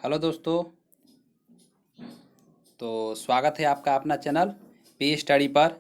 Hello दोस्तों। तो स्वागत है आपका अपना चैनल पी स्टडी पर।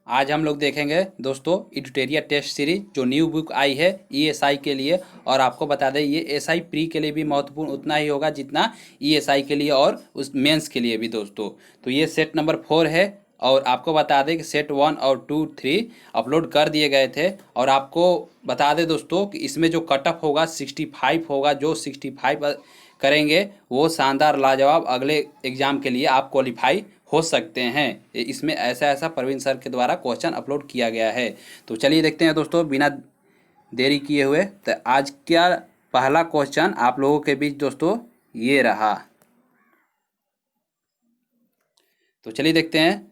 आज हम लोग देखेंगे दोस्तों एडिटोरियल टेस्ट सीरीज जो न्यू बुक आई है ईएसआई के लिए। और आपको बता दें ये एसआई प्री के लिए भी महत्वपूर्ण उतना ही होगा जितना ईएसआई के लिए और उस मेंस के लिए भी दोस्तों। तो ये सेट नंबर 4 है। और आपको बता दें कि सेट 1 और 2 3 अपलोड कर दिए गए थे। और आपको बता दें दोस्तों कि इसमें जो कट ऑफ होगा 65 होगा। जो 65 करेंगे वो शानदार लाजवाब अगले एग्ज़ाम के लिए आप क्वालिफाई हो सकते हैं। इसमें ऐसा ऐसा प्रवीण सर के द्वारा क्वेश्चन अपलोड किया गया है। तो चलिए देखते हैं दोस्तों बिना देरी किए हुए। तो आज क्या पहला क्वेश्चन आप लोगों के बीच दोस्तों ये रहा। तो चलिए देखते हैं।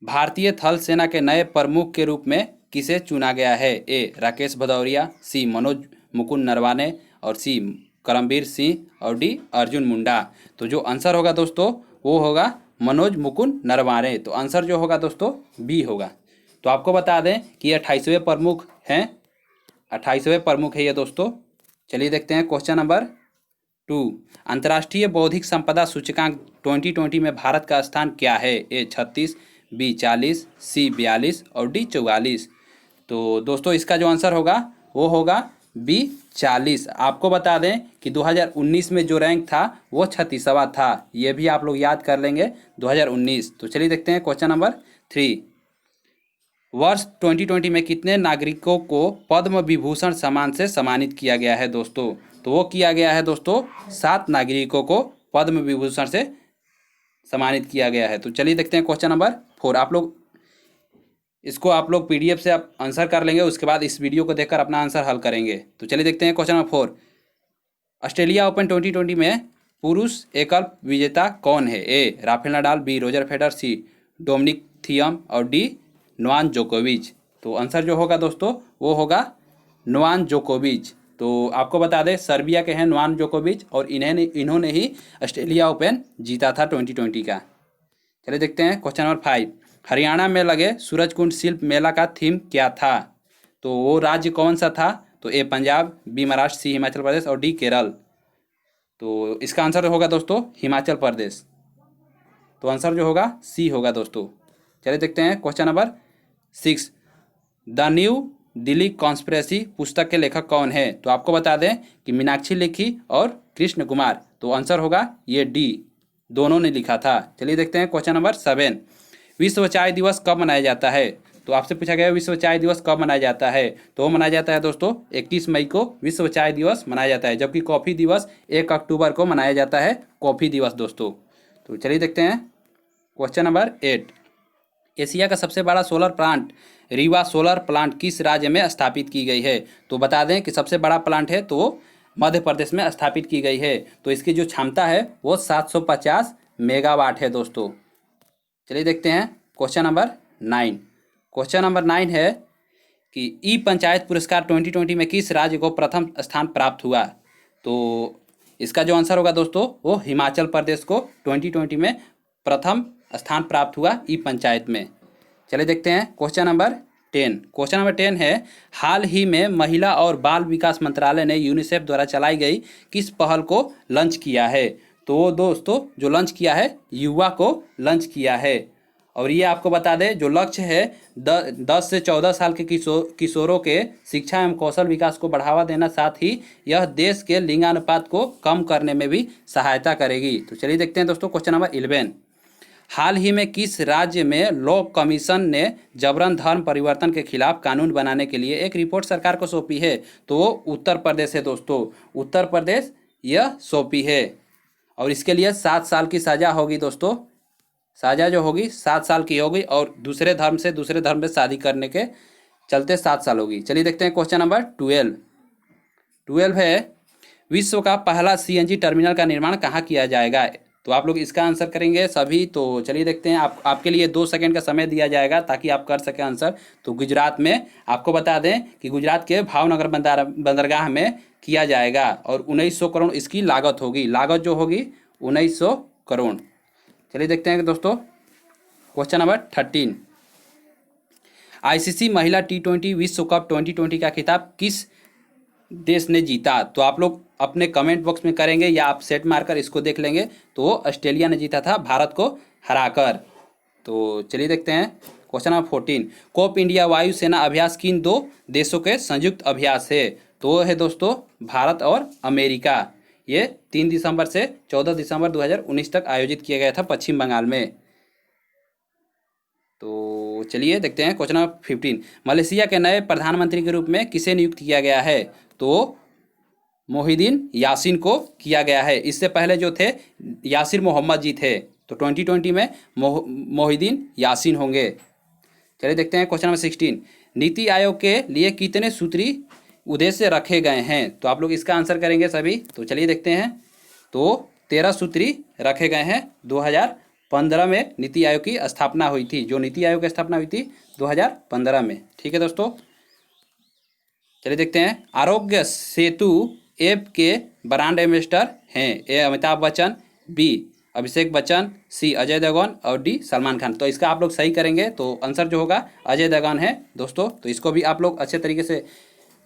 भारतीय थल सेना के नए प्रमुख के रूप में किसे चुना गया है? ए राकेश भदौरिया, सी मनोज मुकुंद नरवाने, और सी करमबीर सिंह, और डी अर्जुन मुंडा। तो जो आंसर होगा दोस्तों वो होगा मनोज मुकुंद नरवाने। तो आंसर जो होगा दोस्तों बी होगा। तो आपको बता दें कि ये 28वें प्रमुख हैं। 28वें प्रमुख है ये दोस्तों। चलिए देखते हैं क्वेश्चन नंबर 2। अंतर्राष्ट्रीय बौद्धिक संपदा सूचकांक 2020 में भारत का स्थान क्या है? ए 36, बी 40, सी 42 और डी 44। तो दोस्तों इसका जो आंसर होगा वो होगा बी 40। आपको बता दें कि 2019 में जो रैंक था वो 36वां था। ये भी आप लोग याद कर लेंगे 2019। तो चलिए देखते हैं क्वेश्चन नंबर 3। वर्ष 2020 में कितने नागरिकों को पद्म विभूषण सम्मान से सम्मानित किया गया है दोस्तों? तो वो किया गया है दोस्तों 7 नागरिकों को पद्म विभूषण से सम्मानित किया गया है। तो चलिए देखते हैं क्वेश्चन नंबर 4। आप लोग पीडीएफ से आप आंसर कर लेंगे, उसके बाद इस वीडियो को देखकर अपना आंसर हल करेंगे। तो चलिए देखते हैं क्वेश्चन नंबर 4। ऑस्ट्रेलिया ओपन 2020 में पुरुष एकल विजेता कौन है? A Rafael Nadal, B Roger Federer, C Dominic Thiem और डी नोवाक जोकोविच। तो आंसर जो होगा दोस्तों वो होगा नोवाक जोकोविच। तो आपको बता दें सर्बिया के हैं नोवाक जोकोविच और इन्होंने ही ऑस्ट्रेलिया ओपन जीता था 2020 का। चलिए देखते हैं क्वेश्चन नंबर 5। हरियाणा में लगे सूरजकुंड शिल्प मेला का थीम क्या था? तो वो राज्य कौन सा था? तो ए पंजाब, बी महाराष्ट्र, सी हिमाचल प्रदेश और डी केरल। तो इसका आंसर होगा दोस्तों हिमाचल प्रदेश। तो आंसर जो होगा सी होगा दोस्तों। चलिए देखते हैं question number 6। The new Delhi conspiracy पुस्तक के लेखक कौन है? तो आपको बता दें कि मीनाक्षी लेखी और कृष्ण कुमार। तो आंसर होगा ये डी, दोनों ने लिखा था। चलिए देखते हैं क्वेश्चन नंबर 7। विश्व चाय दिवस कब मनाया जाता है? तो आपसे पूछा गया विश्व चाय दिवस कब मनाया जाता है? तो वो मनाया जाता है दोस्तों 21 मई को विश्व चाय दिवस मनाया जाता है। जबकि कॉफ़ी दिवस 1 अक्टूबर को मनाया जाता है, कॉफ़ी दिवस दोस्तों। तो चलिए देखते हैं क्वेश्चन नंबर 8। एशिया का सबसे बड़ा solar plant Rewa solar plant किस राज्य में स्थापित की गई है? तो बता दें कि सबसे बड़ा प्लांट है तो वो मध्य प्रदेश में स्थापित की गई है। तो इसकी जो क्षमता है वो 750 मेगावाट है दोस्तों। चलिए देखते हैं क्वेश्चन नंबर 9। क्वेश्चन नंबर 9 है कि ई पंचायत पुरस्कार 2020 में किस राज्य को प्रथम स्थान प्राप्त हुआ? तो इसका जो आंसर होगा दोस्तों वो हिमाचल प्रदेश को 2020 में प्रथम स्थान प्राप्त हुआ ई पंचायत में। चलिए देखते हैं क्वेश्चन नंबर 10। क्वेश्चन नंबर 10 है हाल ही में महिला और बाल विकास मंत्रालय ने यूनिसेफ द्वारा चलाई गई किस पहल को लॉन्च किया है? तो दोस्तों जो लॉन्च किया है युवा को लॉन्च किया है। और ये आपको बता दें जो लक्ष्य है 10 से 14 साल के किशोरों के शिक्षा एवं कौशल विकास को बढ़ावा देना, साथ ही यह देश के लिंगानुपात को कम करने में भी सहायता करेगी। तो चलिए देखते हैं दोस्तों क्वेश्चन नंबर 11। हाल ही में किस राज्य में लॉ कमीशन ने जबरन धर्म परिवर्तन के खिलाफ कानून बनाने के लिए एक रिपोर्ट सरकार को सौंपी है? तो वो उत्तर प्रदेश है दोस्तों। उत्तर प्रदेश यह सौंपी है और इसके लिए 7 साल की सज़ा होगी दोस्तों। सज़ा जो होगी 7 साल की होगी और दूसरे धर्म में शादी करने के चलते 7 साल होगी। चलिए देखते हैं क्वेश्चन नंबर 12 है विश्व का पहला सीएनजी टर्मिनल का निर्माण कहाँ किया जाएगा? तो आप लोग इसका आंसर करेंगे सभी। तो चलिए देखते हैं आपके लिए 2 सेकंड का समय दिया जाएगा ताकि आप कर सकें आंसर। तो गुजरात में आपको बता दें कि गुजरात के भावनगर बंदरगाह में किया जाएगा और 1900 करोड़ इसकी लागत होगी। लागत जो होगी 1900 करोड़। चलिए देखते हैं दोस्तों क्वेश्चन नंबर 13। आईसीसी महिला T20 विश्व कप 2020 का खिताब किस देश ने जीता? तो आप लोग अपने कमेंट बॉक्स में करेंगे या आप सेट मारकर इसको देख लेंगे। तो ऑस्ट्रेलिया ने जीता था भारत को हराकर। तो चलिए देखते हैं क्वेश्चन नंबर 14। कोप इंडिया वायुसेना अभ्यास किन दो देशों के संयुक्त अभ्यास है? तो वो है दोस्तों भारत और अमेरिका। ये 3 दिसंबर से 14 दिसंबर 2019 तक आयोजित किया गया था पश्चिम बंगाल में। तो चलिए देखते हैं क्वेश्चन नंबर 15। मलेशिया के नए प्रधानमंत्री के रूप में किसे नियुक्त किया गया है? तो मोहिदीन यासीन को किया गया है। इससे पहले जो थे यासिर मोहम्मद जी थे। तो 2020 में मोहिदीन यासीन होंगे। चलिए देखते हैं क्वेश्चन नंबर 16। नीति आयोग के लिए कितने सूत्री उद्देश्य रखे गए हैं? तो आप लोग इसका आंसर करेंगे सभी। तो चलिए देखते हैं। तो 13 सूत्री रखे गए हैं। 2015 में नीति आयोग की स्थापना हुई थी। जो नीति आयोग की स्थापना हुई थी 2015 में। ठीक है दोस्तों, चलिए देखते हैं। आरोग्य सेतु ऐप के ब्रांड एम्बेसडर हैं? ए अमिताभ बच्चन, बी अभिषेक बच्चन, सी अजय देवगन और डी सलमान खान। तो इसका आप लोग सही करेंगे। तो आंसर जो होगा अजय देवगन है दोस्तों। तो इसको भी आप लोग अच्छे तरीके से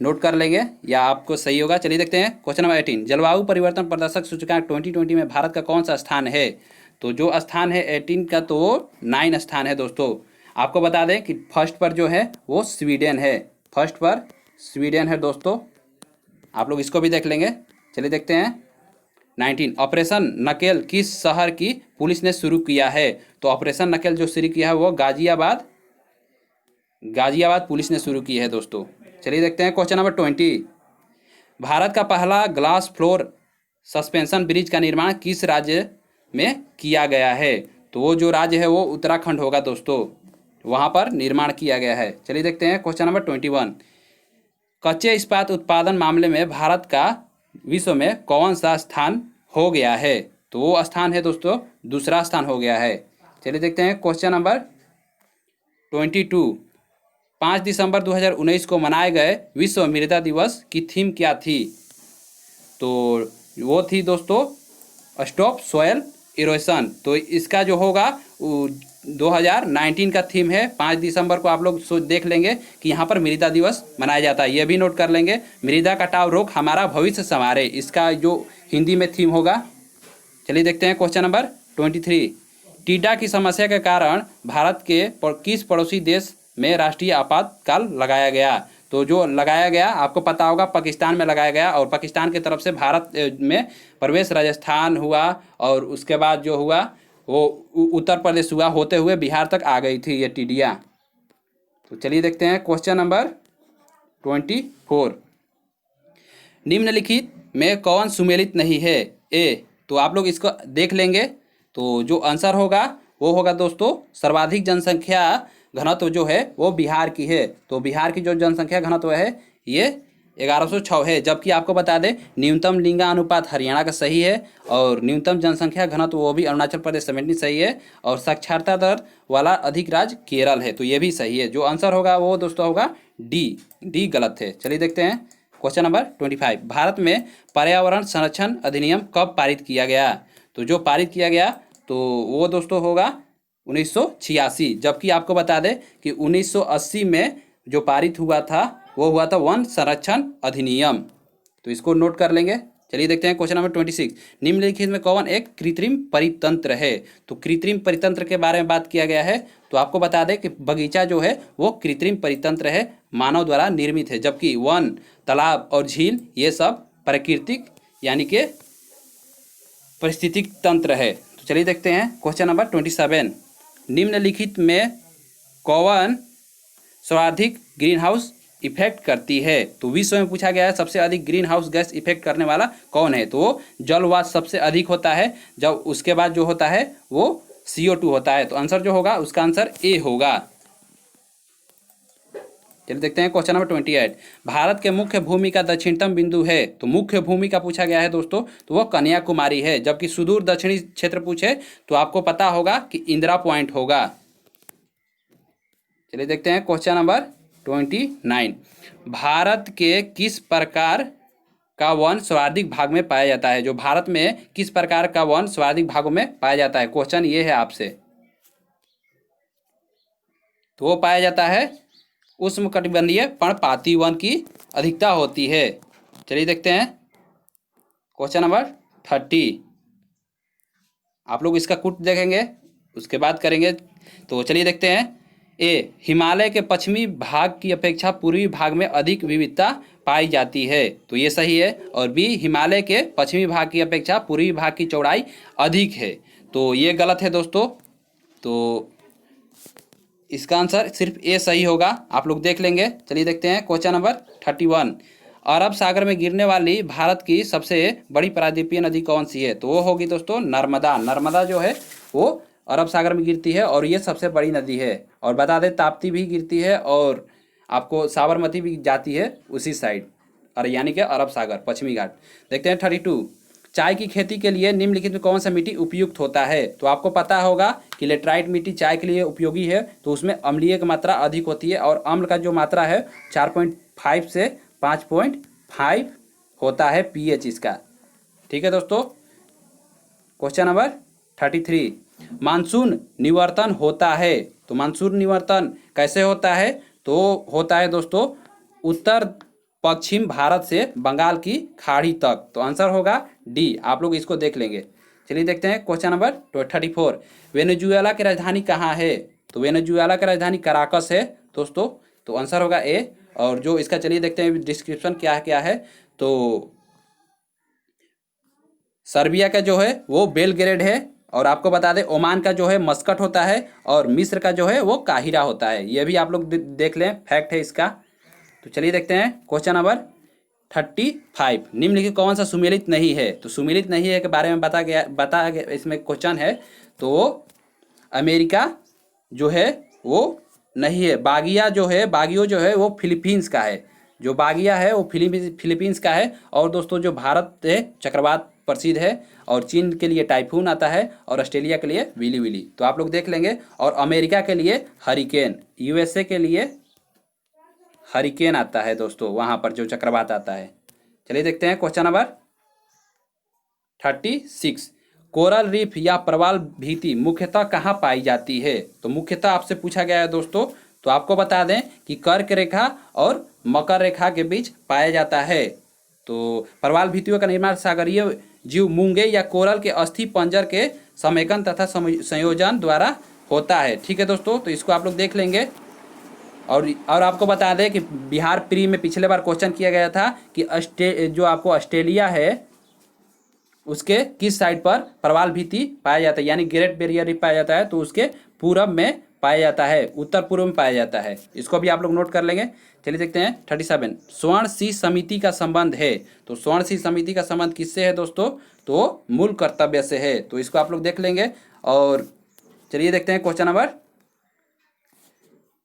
नोट कर लेंगे या आपको सही होगा। चलिए देखते हैं क्वेश्चन नंबर 18। जलवायु परिवर्तन प्रदर्शक सूचकांक 2020 में भारत का कौन सा स्थान है? तो जो स्थान है 18 का, तो वो 9 स्थान है दोस्तों। आपको बता दें कि फर्स्ट पर जो है वो स्वीडन है। फर्स्ट पर स्वीडन है दोस्तों। आप लोग इसको भी देख लेंगे। चलिए देखते हैं 19। ऑपरेशन नकेल किस शहर की पुलिस ने शुरू किया है? तो ऑपरेशन नकेल जो शुरू किया है वो गाजियाबाद पुलिस ने शुरू की है दोस्तों। चलिए देखते हैं क्वेश्चन नंबर 20। भारत का पहला ग्लास फ्लोर सस्पेंशन ब्रिज का निर्माण किस राज्य में किया गया है? तो वो जो राज्य है वो उत्तराखंड होगा दोस्तों। वहाँ पर निर्माण किया गया है। चलिए देखते हैं क्वेश्चन नंबर 21। कच्चे इस्पात उत्पादन मामले में भारत का विश्व में कौन सा स्थान हो गया है? तो वो स्थान है दोस्तों दूसरा स्थान हो गया है। चलिए देखते हैं क्वेश्चन नंबर 22। 5 दिसंबर 2019 को मनाए गए विश्व मृदा दिवस की थीम क्या थी? तो वो थी दोस्तों स्टॉप सॉयल इरोशन। तो इसका जो होगा 2019 का थीम है। 5 दिसंबर को आप लोग देख लेंगे कि यहाँ पर मृदा दिवस मनाया जाता है। ये भी नोट कर लेंगे, मृदा कटाव रोक हमारा भविष्य संवारे, इसका जो हिंदी में थीम होगा। चलिए देखते हैं क्वेश्चन नंबर 23। टीडा की समस्या के कारण भारत के किस पड़ोसी देश में राष्ट्रीय आपातकाल लगाया गया? तो जो लगाया गया आपको पता होगा पाकिस्तान में लगाया गया। और पाकिस्तान की तरफ से भारत में प्रवेश राजस्थान हुआ और उसके बाद जो हुआ वो उत्तर प्रदेश हुआ, होते हुए बिहार तक आ गई थी ये टिड्डियाँ। तो चलिए देखते हैं क्वेश्चन नंबर 24। निम्नलिखित में कौन सुमेलित नहीं है? ए, तो आप लोग इसको देख लेंगे। तो जो आंसर होगा वो होगा दोस्तों सर्वाधिक जनसंख्या घनत्व जो है वो बिहार की है। तो बिहार की जो जनसंख्या घनत्व है ये 1106 है। जबकि आपको बता दें न्यूनतम लिंगानुपात हरियाणा का सही है और न्यूनतम जनसंख्या घनत्व वो भी अरुणाचल प्रदेश समेटनी सही है और साक्षरता दर वाला अधिक राज्य केरल है। तो ये भी सही है। जो आंसर होगा वो दोस्तों होगा डी गलत है। चलिए देखते हैं क्वेश्चन नंबर 25। भारत में पर्यावरण संरक्षण अधिनियम कब पारित किया गया? तो जो पारित किया गया तो वो दोस्तों होगा 1986। जबकि आपको बता दें कि 1980 में जो पारित हुआ था वो हुआ था वन संरक्षण अधिनियम। तो इसको नोट कर लेंगे। चलिए देखते हैं क्वेश्चन नंबर 26। निम्नलिखित में कौन एक कृत्रिम परितंत्र है? तो कृत्रिम परितंत्र के बारे में बात किया गया है। तो आपको बता दें कि बगीचा जो है वो कृत्रिम परितंत्र है, मानव द्वारा निर्मित है। जबकि वन, तालाब और झील ये सब प्राकृतिक यानी कि पारिस्थितिक तंत्र है। तो चलिए देखते हैं क्वेश्चन नंबर 27। निम्नलिखित में कौन सर्वाधिक ग्रीन हाउस इफेक्ट करती है? तो विश्व में पूछा गया है सबसे अधिक ग्रीन हाउस गैस इफेक्ट करने वाला कौन है? तो जलवाष्प सबसे अधिक होता है। जब उसके बाद जो होता है वो CO2 होता है। तो आंसर जो होगा उसका आंसर ए होगा। चलिए देखते हैं क्वेश्चन नंबर 28। भारत के मुख्य भूमि का दक्षिणतम बिंदु है। तो मुख्य भूमि का पूछा गया है दोस्तों तो वो कन्याकुमारी है। जबकि सुदूर दक्षिणी क्षेत्र पूछे तो आपको पता होगा कि इंदिरा पॉइंट होगा। चलिए देखते हैं क्वेश्चन नंबर 29। भारत के किस प्रकार का वन सर्वाधिक भाग में पाया जाता है? जो भारत में किस प्रकार का वन सर्वाधिक भागों में पाया जाता है? क्वेश्चन ये है आपसे। तो वो पाया जाता है उष्णकटिबंधीय पर्णपाती वन की अधिकता होती है। चलिए देखते हैं क्वेश्चन नंबर 30। आप लोग इसका कुट देखेंगे, उसके बाद करेंगे। तो चलिए देखते हैं। ए, हिमालय के पश्चिमी भाग की अपेक्षा पूर्वी भाग में अधिक विविधता पाई जाती है, तो ये सही है। और बी, हिमालय के पश्चिमी भाग की अपेक्षा पूर्वी भाग की चौड़ाई अधिक है, तो ये गलत है दोस्तों। तो इसका आंसर सिर्फ ए सही होगा, आप लोग देख लेंगे। चलिए देखते हैं क्वेश्चन नंबर 31। अरब सागर में गिरने वाली भारत की सबसे बड़ी प्रायद्वीपीय नदी कौन सी है? तो वो होगी दोस्तों नर्मदा। नर्मदा जो है वो अरब सागर में गिरती है और ये सबसे बड़ी नदी है। और बता दें ताप्ती भी गिरती है और आपको साबरमती भी जाती है उसी साइड, और यानी कि अरब सागर पश्चिमी घाट। देखते हैं 32। चाय की खेती के लिए निम्नलिखित में कौन सा मिट्टी उपयुक्त होता है? तो आपको पता होगा कि लेटराइट मिट्टी चाय के लिए उपयोगी है, तो उसमें अम्लीय की मात्रा अधिक होती है और अम्ल का जो मात्रा है 4.5 से 5.5 होता है पीएच इसका। ठीक है दोस्तों। Question number 33। मानसून निवर्तन होता है, तो मानसून निवर्तन कैसे होता है? तो होता है दोस्तों उत्तर पश्चिम भारत से बंगाल की खाड़ी तक, तो आंसर होगा डी। आप लोग इसको देख लेंगे। चलिए देखते हैं क्वेश्चन नंबर 34। वेनेजुएला की राजधानी कहाँ है? तो वेनेजुएला की राजधानी कराकस है दोस्तों, तो आंसर होगा ए। और जो इसका चलिए देखते हैं डिस्क्रिप्शन क्या क्या है। तो सर्बिया का जो है वो बेलग्रेड है, और आपको बता दें ओमान का जो है मस्कट होता है, और मिस्र का जो है वो काहिरा होता है। ये भी आप लोग देख लें, फैक्ट है इसका। तो चलिए देखते हैं क्वेश्चन नंबर 35। निम्नलिखित कौन सा सुमेलित नहीं है? तो सुमेलित नहीं है के बारे में बताया गया इसमें क्वेश्चन है। तो अमेरिका जो है वो नहीं है। बागिया जो है, बागियो जो है वो फिलीपींस का है। जो बागिया है वो फिलीपींस का है। और दोस्तों जो भारत है चक्रवात प्रसिद्ध है, और चीन के लिए टाइफून आता है, और ऑस्ट्रेलिया के लिए विली विली, तो आप लोग देख लेंगे। और अमेरिका के लिए हरिकेन, यूएसए के लिए हरिकेन आता है दोस्तों, वहाँ पर जो चक्रवात आता है। चलिए देखते हैं क्वेश्चन नंबर 36। कोरल रीफ या प्रवाल भित्ति मुख्यतः कहाँ पाई जाती है? तो मुख्यतः आपसे पूछा गया है दोस्तों। तो आपको बता दें कि कर्क रेखा और मकर रेखा के बीच पाया जाता है। तो प्रवाल भित्तियों का निर्माण सागरीय जीव मूंगे या कोरल के अस्थि पंजर के समेकन तथा संयोजन द्वारा होता है। ठीक है दोस्तों, तो इसको आप लोग देख लेंगे। और आपको बता दें कि बिहार प्री में पिछले बार क्वेश्चन किया गया था कि जो आपको ऑस्ट्रेलिया है उसके किस साइड पर प्रवाल भित्ति पाया जाता है, यानी ग्रेट बैरियर रीफ पाया जाता है, तो उसके पूरब में पाया जाता है, उत्तर पूर्व में पाया जाता है। इसको भी आप लोग नोट कर लेंगे। चलिए देखते हैं 37। स्वर्ण सी समिति का संबंध है, तो स्वर्ण सी समिति का संबंध किससे है दोस्तों? तो मूल कर्तव्य से है, तो इसको आप लोग देख लेंगे। और चलिए देखते हैं क्वेश्चन नंबर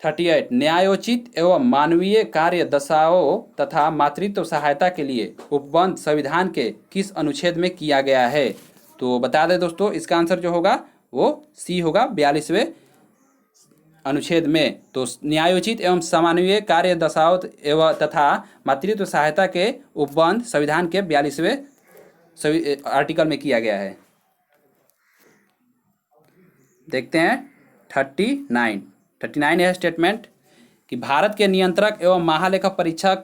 38। न्यायोचित एवं मानवीय कार्य दशाओं तथा मातृत्व सहायता के लिए उपबंध संविधान के किस अनुच्छेद में किया गया है? तो बता दें दोस्तों, इसका आंसर जो होगा वो सी होगा, 42वें अनुच्छेद में। तो न्यायोचित एवं समानवीय कार्य दशाओं एवं तथा मातृत्व सहायता के उपबंध संविधान के 42वें आर्टिकल में किया गया है। देखते हैं 39 है स्टेटमेंट कि भारत के नियंत्रक एवं महालेखा परीक्षक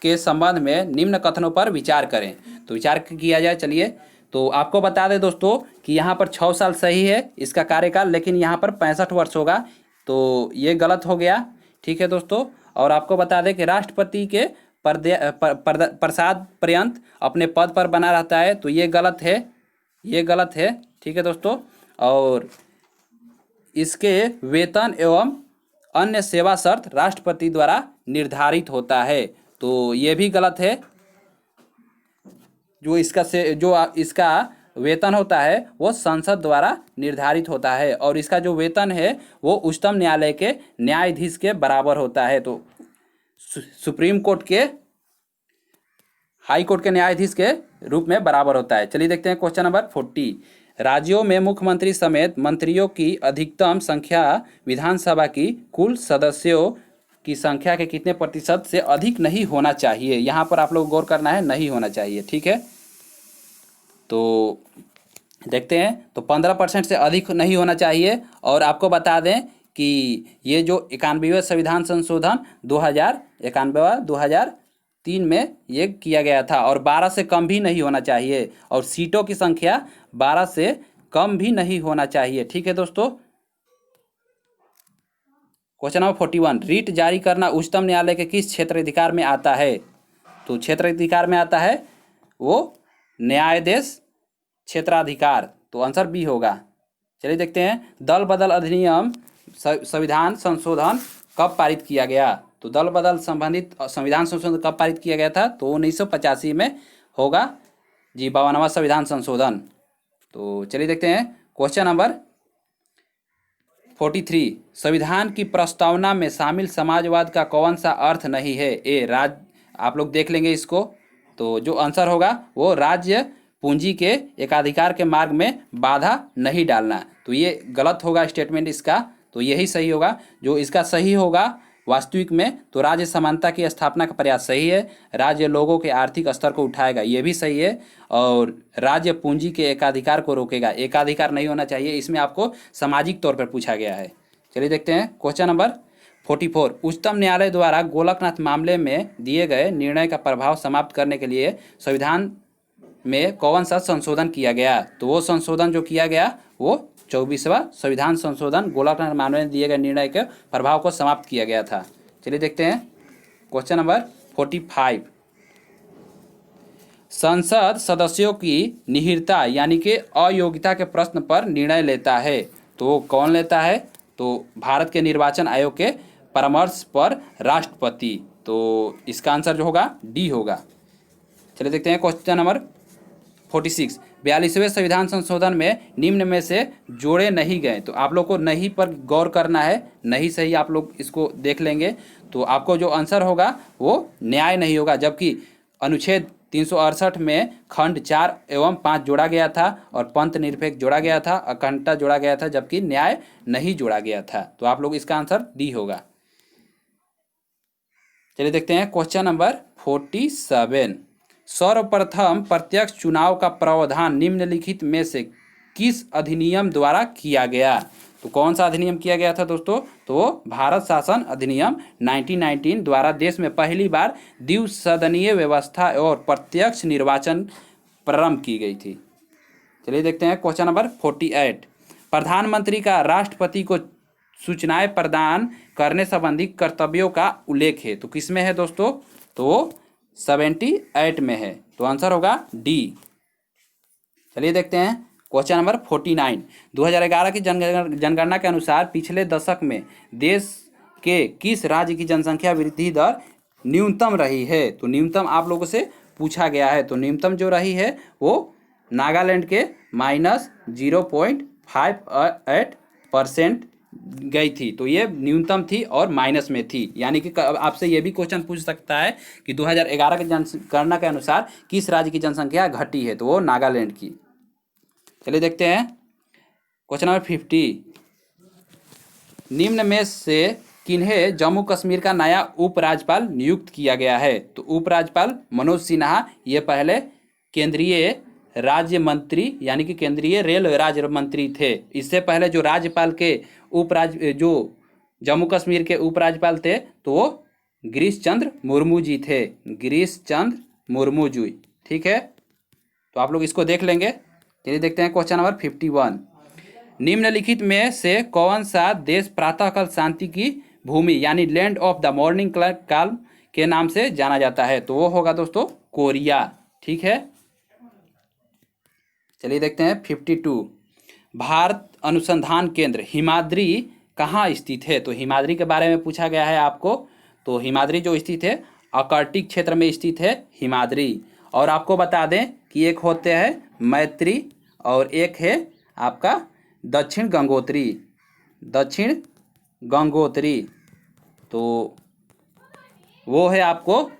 के संबंध में निम्न कथनों पर विचार करें। तो विचार किया जाए। चलिए, तो आपको बता दें दोस्तों कि यहाँ पर 6 साल सही है इसका कार्यकाल, लेकिन यहाँ पर 65 वर्ष होगा, तो ये गलत हो गया। ठीक है दोस्तों। और आपको बता दें कि राष्ट्रपति के प्रसाद पर्यंत अपने पद पर बना रहता है, तो ये गलत है, ये गलत है। ठीक है दोस्तों। और इसके वेतन एवं अन्य सेवा शर्त राष्ट्रपति द्वारा निर्धारित होता है, तो ये भी गलत है। जो इसका वेतन होता है वो संसद द्वारा निर्धारित होता है, और इसका जो वेतन है वो उच्चतम न्यायालय के न्यायाधीश के बराबर होता है, तो सुप्रीम कोर्ट के, हाई कोर्ट के न्यायाधीश के रूप में बराबर होता है। चलिए देखते हैं क्वेश्चन नंबर 40। राज्यों में मुख्यमंत्री समेत मंत्रियों की अधिकतम संख्या विधानसभा की कुल सदस्यों की संख्या के कितने प्रतिशत से अधिक नहीं होना चाहिए? यहाँ पर आप लोग गौर करना है, नहीं होना चाहिए। ठीक है, तो देखते हैं। तो 15% से अधिक नहीं होना चाहिए। और आपको बता दें कि ये जो 91वें संविधान संशोधन 2091 2003 में ये किया गया था, और 12 से कम भी नहीं होना चाहिए, और सीटों की संख्या 12 से कम भी नहीं होना चाहिए। ठीक है दोस्तों। क्वेश्चन नंबर 41, रीट जारी करना उच्चतम न्यायालय के किस क्षेत्र अधिकार में आता है? तो क्षेत्र अधिकार में आता है वो न्यायाधीश क्षेत्राधिकार, तो आंसर बी होगा। चलिए देखते हैं, दल बदल अधिनियम संविधान संशोधन कब पारित किया गया? तो दल बदल संबंधित संविधान संशोधन कब पारित किया गया था? तो 1985 में होगा जी, 52वां संविधान संशोधन। तो चलिए देखते हैं क्वेश्चन नंबर 43, संविधान की प्रस्तावना में शामिल समाजवाद का कौन सा अर्थ नहीं है? ए आप लोग देख लेंगे इसको, तो जो आंसर होगा वो राज्य पूंजी के एकाधिकार के मार्ग में बाधा नहीं डालना। तो ये गलत होगा स्टेटमेंट इसका, तो यही सही होगा। जो इसका सही होगा वास्तविक में, तो राज्य समानता की स्थापना का प्रयास सही है, राज्य लोगों के आर्थिक स्तर को उठाएगा, ये भी सही है, और राज्य पूंजी के एकाधिकार को रोकेगा, एकाधिकार नहीं होना चाहिए, इसमें आपको सामाजिक तौर पर पूछा गया है। चलिए देखते हैं क्वेश्चन नंबर 44, उच्चतम न्यायालय द्वारा गोलकनाथ मामले में दिए गए निर्णय का प्रभाव समाप्त करने के लिए संविधान में कौन सा संशोधन किया गया? तो वो संशोधन जो किया गया वो 24वां संविधान संशोधन गोलकनाथ मामले में दिए गए निर्णय के प्रभाव को समाप्त किया गया था। चलिए देखते हैं क्वेश्चन नंबर 45, संसद सदस्यों की निहिरता यानी कि अयोग्यता के प्रश्न पर निर्णय लेता है, तो कौन लेता है? तो भारत के निर्वाचन आयोग के परामर्श पर राष्ट्रपति, तो इसका आंसर जो होगा डी होगा। चलिए देखते हैं क्वेश्चन नंबर 46, 42वें संविधान संशोधन में निम्न में से जोड़े नहीं गए, तो आप लोग को नहीं पर गौर करना है, नहीं सही आप लोग इसको देख लेंगे, तो आपको जो आंसर होगा वो न्याय नहीं होगा, जबकि अनुच्छेद 368 में खंड 4 एवं 5 जोड़ा गया था, और पंथ निरपेक्ष जोड़ा गया था, अखंडता जोड़ा गया था, जबकि न्याय नहीं जोड़ा गया था, तो आप लोग इसका आंसर डी होगा। चलिए देखते हैं क्वेश्चन नंबर 47, सर्वप्रथम प्रत्यक्ष चुनाव का प्रावधान निम्नलिखित में से किस अधिनियम द्वारा किया गया? तो कौन सा अधिनियम किया गया था दोस्तों? तो भारत शासन अधिनियम 1919 द्वारा देश में पहली बार द्विसदनीय व्यवस्था और प्रत्यक्ष निर्वाचन प्रारंभ की गई थी। चलिए देखते हैं क्वेश्चन नंबर 48, प्रधानमंत्री का राष्ट्रपति को सूचनाएं प्रदान करने संबंधी कर्तव्यों का उल्लेख है, तो किसमें है दोस्तों? तो 78 में है, तो आंसर होगा डी। चलिए देखते हैं क्वेश्चन नंबर 49, 2011 की जनगणना के अनुसार पिछले दशक में देश के किस राज्य की जनसंख्या वृद्धि दर न्यूनतम रही है? तो न्यूनतम आप लोगों से पूछा गया है, तो न्यूनतम जो रही है वो नागालैंड के -0.58% गई थी, तो ये न्यूनतम थी और माइनस में थी, यानी कि आपसे ये भी क्वेश्चन पूछ सकता है कि 2011 की जनगणना के अनुसार किस राज्य की जनसंख्या घटी है? तो वो नागालैंड की। चलिए देखते हैं क्वेश्चन नंबर 50, निम्न में से किन्हें जम्मू कश्मीर का नया उपराज्यपाल नियुक्त किया गया है? तो उपराज्यपाल मनोज सिन्हा, ये पहले केंद्रीय राज्य मंत्री यानी कि केंद्रीय रेल राज्य मंत्री थे। इससे पहले जो राज्यपाल के जो जम्मू कश्मीर के उपराज्यपाल थे तो वो गिरीश चंद्र मुर्मू जी थे, गिरीश चंद्र मुर्मू जी। ठीक है, तो आप लोग इसको देख लेंगे। चलिए देखते हैं क्वेश्चन नंबर 51, निम्नलिखित में से कौन सा देश प्रातःकाल शांति की भूमि यानी land of the morning calm के नाम से जाना जाता है? तो वो होगा दोस्तों कोरिया। ठीक है, चलिए देखते हैं 52, भारत अनुसंधान केंद्र हिमाद्री कहाँ स्थित है? तो हिमाद्री के बारे में पूछा गया है आपको, तो हिमाद्री जो स्थित है आर्कटिक क्षेत्र में स्थित है हिमाद्री। और आपको बता दें कि एक होते हैं मैत्री और एक है आपका दक्षिण गंगोत्री, दक्षिण गंगोत्री, तो वो है आपको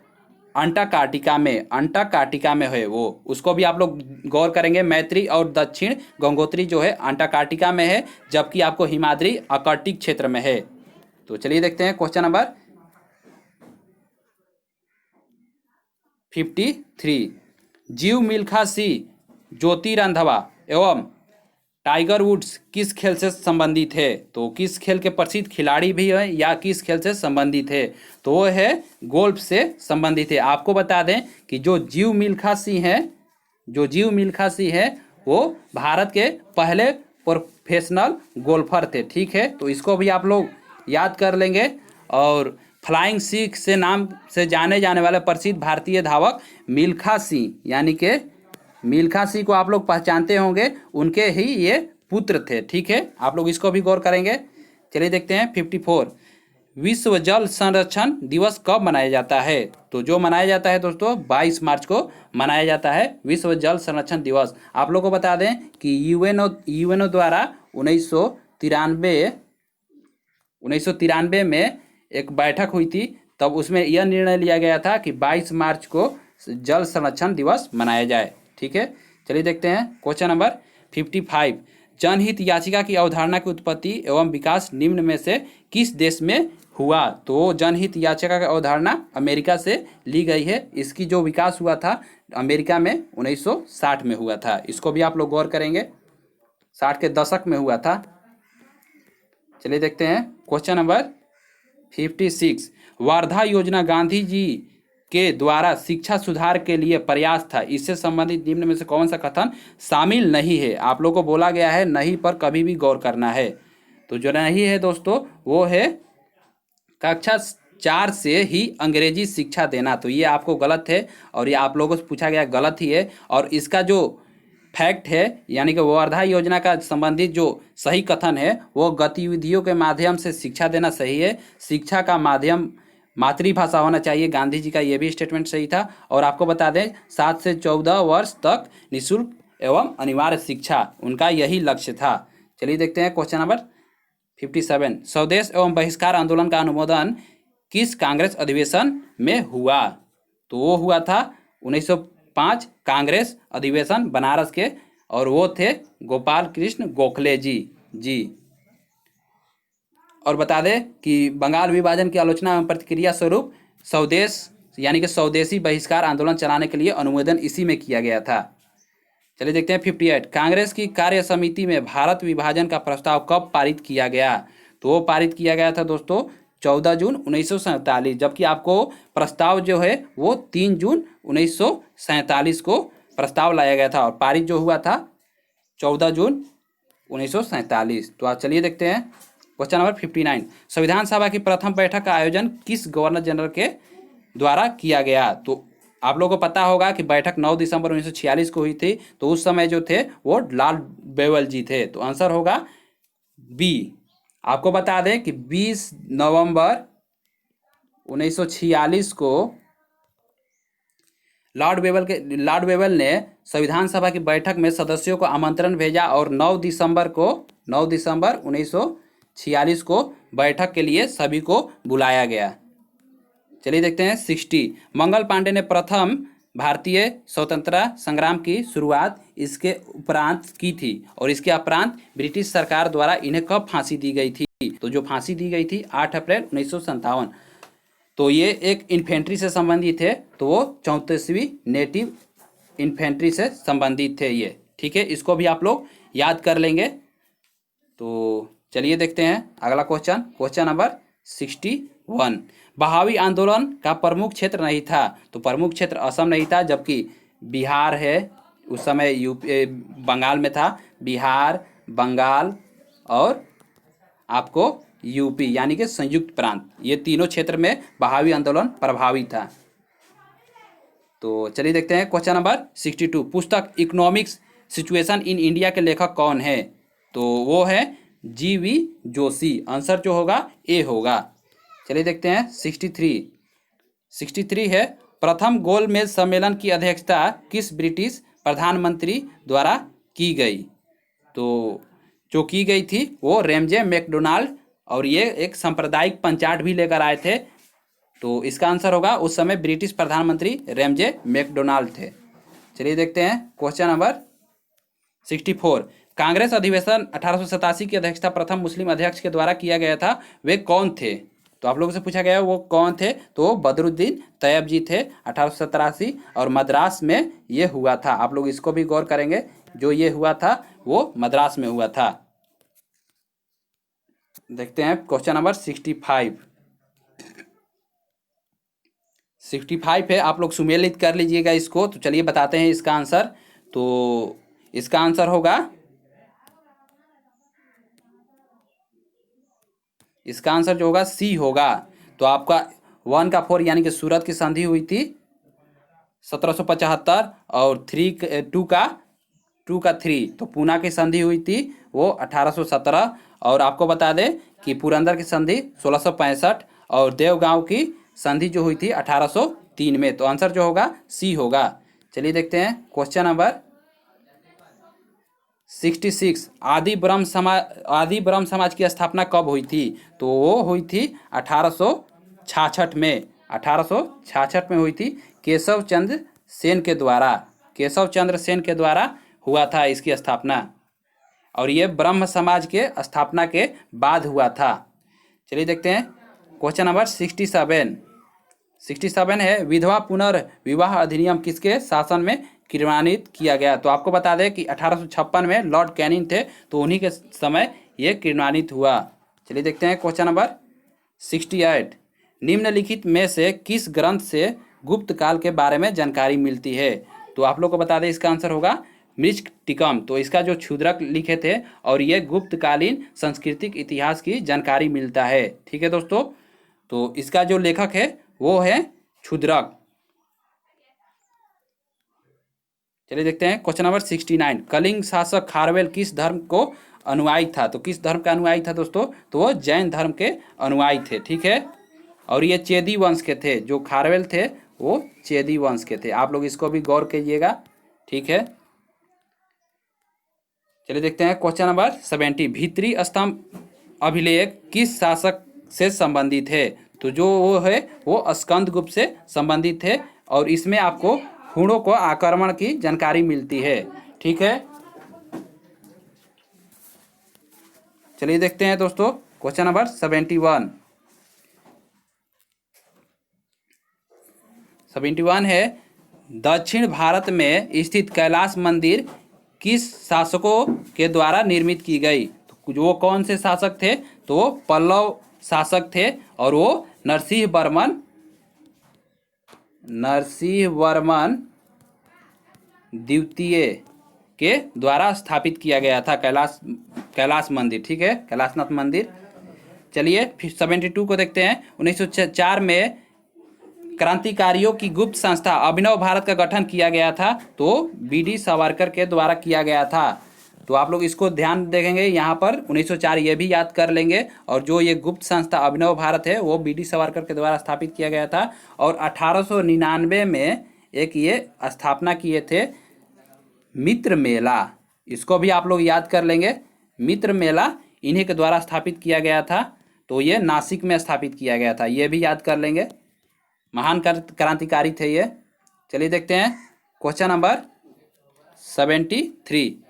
अंटार्कटिका में, अंटार्कटिका में है वो, उसको भी आप लोग गौर करेंगे। मैत्री और दक्षिण गंगोत्री जो है अंटार्कटिका में है, जबकि आपको हिमाद्री आर्कटिक क्षेत्र में है। तो चलिए देखते हैं क्वेश्चन नंबर 53, जीव मिल्खा सिंह, ज्योति रंधावा एवं टाइगर वुड्स किस खेल से संबंधित है? तो किस खेल के प्रसिद्ध खिलाड़ी भी हैं या किस खेल से संबंधित है? तो वो है गोल्फ से संबंधित है। आपको बता दें कि जो जीव मिल्खा सिंह है वो भारत के पहले प्रोफेशनल गोल्फर थे। ठीक है, तो इसको भी आप लोग याद कर लेंगे। और फ्लाइंग सिख से नाम से जाने जाने वाले प्रसिद्ध भारतीय धावक मिल्खा सिंह, यानी कि मिल्खा सिंह को आप लोग पहचानते होंगे, उनके ही ये पुत्र थे। ठीक है, आप लोग इसको भी गौर करेंगे। चलिए देखते हैं 54, विश्व जल संरक्षण दिवस कब मनाया जाता है? तो जो मनाया जाता है दोस्तों 22 मार्च को मनाया जाता है विश्व जल संरक्षण दिवस। आप लोगों को बता दें कि यूएनओ द्वारा 1993 में एक बैठक हुई थी, तब उसमें यह निर्णय लिया गया था कि 22 मार्च को जल संरक्षण दिवस मनाया जाए। ठीक है, चलिए देखते हैं क्वेश्चन नंबर 55, जनहित याचिका की अवधारणा की उत्पत्ति एवं विकास निम्न में से किस देश में हुआ? तो जनहित याचिका की अवधारणा अमेरिका से ली गई है। इसकी जो विकास हुआ था अमेरिका में 1960 में हुआ था। इसको भी आप लोग गौर करेंगे, 60 के दशक में हुआ था। चलिए देखते हैं क्वेश्चन नंबर 56, वर्धा योजना गांधी जी के द्वारा शिक्षा सुधार के लिए प्रयास था, इससे संबंधित निम्न में से कौन सा कथन शामिल नहीं है? आप लोगों को बोला गया है नहीं पर कभी भी गौर करना है। तो जो नहीं है दोस्तों वो है कक्षा 4 से ही अंग्रेजी शिक्षा देना। तो ये आपको गलत है और ये आप लोगों से पूछा गया गलत ही है। और इसका जो फैक्ट है यानी कि वर्धा योजना का संबंधित जो सही कथन है वो गतिविधियों के माध्यम से शिक्षा देना सही है। शिक्षा का माध्यम मातृभाषा होना चाहिए, गांधी जी का ये भी स्टेटमेंट सही था। और आपको बता दें 7 से 14 वर्ष तक निःशुल्क एवं अनिवार्य शिक्षा उनका यही लक्ष्य था। चलिए देखते हैं क्वेश्चन नंबर 57, स्वदेश एवं बहिष्कार आंदोलन का अनुमोदन किस कांग्रेस अधिवेशन में हुआ? तो वो हुआ था 1905 कांग्रेस अधिवेशन बनारस के, और वो थे गोपाल कृष्ण गोखले जी। और बता दें कि बंगाल विभाजन की आलोचना एवं प्रतिक्रिया स्वरूप स्वदेश यानी कि स्वदेशी बहिष्कार आंदोलन चलाने के लिए अनुमोदन इसी में किया गया था। चलिए देखते हैं 58, कांग्रेस की कार्य समिति में भारत विभाजन का प्रस्ताव कब पारित किया गया? तो वो पारित किया गया था दोस्तों 14 जून 1947, जबकि आपको प्रस्ताव जो है वो 3 जून 1947 को प्रस्ताव लाया गया था और पारित जो हुआ था 14 जून 1947। तो आप चलिए देखते हैं क्वेश्चन नंबर 59, संविधान सभा की प्रथम बैठक का आयोजन किस गवर्नर जनरल के द्वारा किया गया? तो आप लोगों को पता होगा कि बैठक 9 दिसंबर 1946 को हुई थी। तो उस समय जो थे वो लॉर्ड बेवेल जी थे। तो आंसर होगा बी। आपको बता दें कि 20 नवंबर 1946 को लॉर्ड बेवेल ने संविधान सभा की बैठक में सदस्यों को आमंत्रण भेजा और 9 दिसंबर 1946 को बैठक के लिए सभी को बुलाया गया। चलिए देखते हैं 60, मंगल पांडे ने प्रथम भारतीय स्वतंत्रता संग्राम की शुरुआत इसके उपरांत की थी और इसके उपरांत ब्रिटिश सरकार द्वारा इन्हें कब फांसी दी गई थी? तो जो फांसी दी गई थी 8 अप्रैल 1957। तो ये एक इन्फेंट्री से संबंधित है, तो वो 34वीं नेटिव इन्फेंट्री से संबंधित थे ये। ठीक है, इसको भी आप लोग याद कर लेंगे। तो चलिए देखते हैं अगला क्वेश्चन नंबर 61, बहावी आंदोलन का प्रमुख क्षेत्र नहीं था। तो प्रमुख क्षेत्र असम नहीं था, जबकि बिहार है, उस समय यूपी बंगाल में था। बिहार, बंगाल और आपको यूपी यानी कि संयुक्त प्रांत, ये तीनों क्षेत्र में बहावी आंदोलन प्रभावी था। तो चलिए देखते हैं क्वेश्चन नंबर 62, पुस्तक इकोनॉमिक्स सिचुएशन इन इंडिया के लेखक कौन है? तो वो है GV जोशी। आंसर जो होगा ए होगा। चलिए देखते हैं 63 है, प्रथम गोलमेज सम्मेलन की अध्यक्षता किस ब्रिटिश प्रधानमंत्री द्वारा की गई? तो जो की गई थी वो रैमजे मैकडोनाल्ड, और ये एक सांप्रदायिक पंचाट भी लेकर आए थे। तो इसका आंसर होगा उस समय ब्रिटिश प्रधानमंत्री रैमजे मैकडोनाल्ड थे। चलिए देखते हैं क्वेश्चन नंबर 64, कांग्रेस अधिवेशन 1887 की अध्यक्षता प्रथम मुस्लिम अध्यक्ष के द्वारा किया गया था, वे कौन थे? तो आप लोगों से पूछा गया वो कौन थे? तो बदरुद्दीन तैयब जी थे 1887, और मद्रास में ये हुआ था। आप लोग इसको भी गौर करेंगे, जो ये हुआ था वो मद्रास में हुआ था। देखते हैं क्वेश्चन नंबर 65 है, आप लोग सुमेलित कर लीजिएगा इसको। तो चलिए बताते हैं इसका आंसर। तो इसका आंसर होगा, इसका आंसर जो होगा सी होगा। तो आपका 1 का 4 यानी कि सूरत की संधि हुई थी 1775, और 2 का 3 तो पूना की संधि हुई थी वो 1817। और आपको बता दें कि पुरंदर की संधि 1665 और देवगांव की संधि जो हुई थी 1803 में। तो आंसर जो होगा सी होगा। चलिए देखते हैं क्वेश्चन नंबर 66। आदि ब्रह्म समाज की स्थापना कब हुई थी? तो वो हुई थी 1866 में। 1866 में हुई थी केशव चंद्र सेन के द्वारा हुआ था इसकी स्थापना, और ये ब्रह्म समाज के स्थापना के बाद हुआ था। चलिए देखते हैं क्वेश्चन नंबर 67 है, विधवा पुनर्विवाह अधिनियम किसके शासन में क्रियान्वित किया गया? तो आपको बता दें कि 1856 में लॉर्ड कैनिंग थे, तो उन्हीं के समय ये क्रियान्वित हुआ। चलिए देखते हैं क्वेश्चन नंबर 68। निम्नलिखित में से किस ग्रंथ से गुप्त काल के बारे में जानकारी मिलती है? तो आप लोग को बता दें इसका आंसर होगा मृच्छकटिकम। तो इसका जो क्षुद्रक लिखे थे, और ये गुप्तकालीन सांस्कृतिक इतिहास की जानकारी मिलता है। ठीक है दोस्तों, तो इसका जो लेखक है वो है क्षुद्रक। चलिए देखते हैं क्वेश्चन नंबर 69। कलिंग शासक खारवेल किस धर्म को अनुयायी था? तो किस धर्म का अनुयायी था दोस्तों? तो वो जैन धर्म के अनुयायी थे। ठीक है, और ये चेदी वंश के थे। जो खारवेल थे वो चेदी वंश के थे। आप लोग इसको भी गौर कीजिएगा। ठीक है, चलिए देखते हैं क्वेश्चन नंबर 70। भीतरी स्तंभ अभिलेख किस शासक से संबंधित है? तो जो वो है वो स्कंदगुप्त से संबंधित है, और इसमें आपको हुणों को आक्रमण की जानकारी मिलती है। ठीक है, चलिए देखते हैं दोस्तों क्वेश्चन नंबर 71 है, दक्षिण भारत में स्थित कैलाश मंदिर किस शासकों के द्वारा निर्मित की गई? तो वो कौन से शासक थे? तो वो पल्लव शासक थे, और वो नरसिंह वर्मन द्वितीय के द्वारा स्थापित किया गया था कैलाश मंदिर। ठीक है, कैलाशनाथ मंदिर। चलिए फिर 72 को देखते हैं। 1904 में क्रांतिकारियों की गुप्त संस्था अभिनव भारत का गठन किया गया था, तो बीडी सावरकर के द्वारा किया गया था। तो आप लोग इसको ध्यान देखेंगे यहाँ पर 1904 ये भी याद कर लेंगे। और जो ये गुप्त संस्था अभिनव भारत है वो बीडी सावरकर के द्वारा स्थापित किया गया था। और 1899 में एक ये स्थापना किए थे मित्र मेला, इसको भी आप लोग याद कर लेंगे। मित्र मेला इन्हीं के द्वारा स्थापित किया गया था, तो ये नासिक में स्थापित किया गया था, ये भी याद कर लेंगे। महान क्रांतिकारी थे ये। चलिए देखते हैं क्वेश्चन नंबर 73।